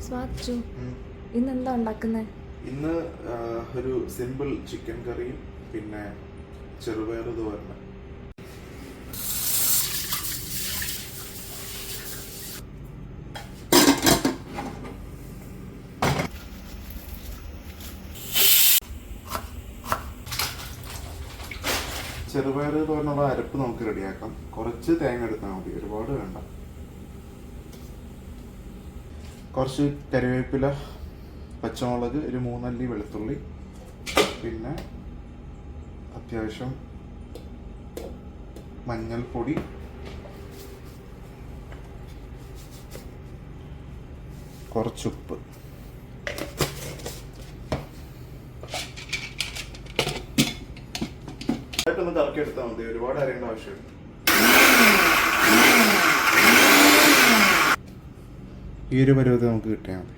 സ്വാച്ചു ഇന്ന് എന്താ ഉണ്ടാക്കുന്നത്? ഇന്ന് ഒരു സിമ്പിൾ ചിക്കൻ കറിയും പിന്നെ ചെറുപയർ തോരനും. ചെറുപയർ തോരനുള്ള അരപ്പ് നമുക്ക് റെഡിയാക്കാം. കുറച്ച് തേങ്ങ എടുത്താൽ മതി, ഒരുപാട് വേണ്ട. കുറച്ച് കറിവേപ്പില, പച്ചമുളക്, ഒരു 3 അല്ലി വെളുത്തുള്ളി, പിന്നെ അത്യാവശ്യം മഞ്ഞൾപ്പൊടി, കുറച്ചുപ്പ്. ഒന്ന് കറക്കി എടുത്താൽ മതി, ഒരുപാട് അരയേണ്ട ആവശ്യമില്ല. ഈ ഒരു പരുവത്തിൽ നമുക്ക് കിട്ടിയാൽ മതി.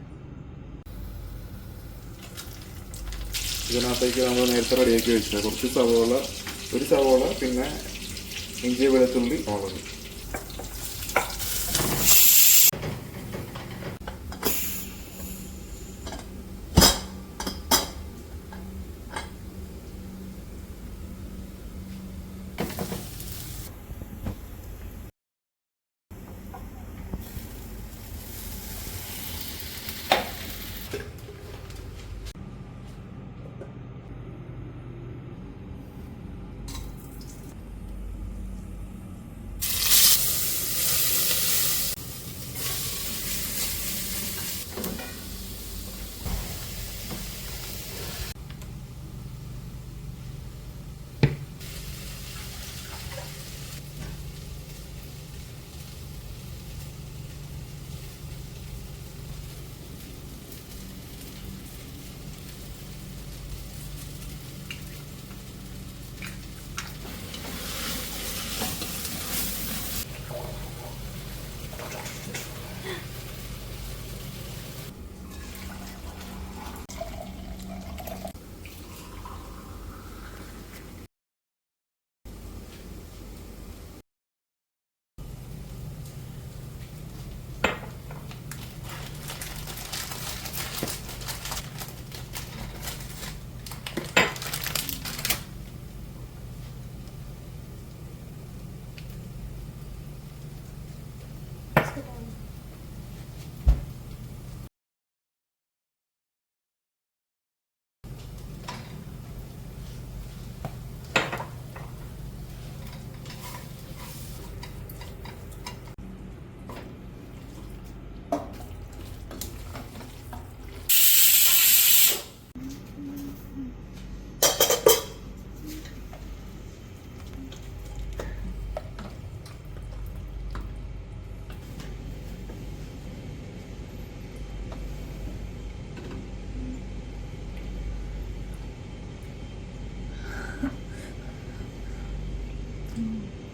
ഇതിനകത്തേക്ക് നമ്മൾ നേരത്തെ റെഡിയാക്കി വെച്ചാൽ കുറച്ച് ഒരു സവോള, പിന്നെ ഇഞ്ചി, വെളുത്തുള്ളി, മുളക്.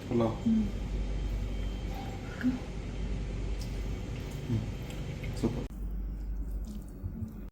Hello.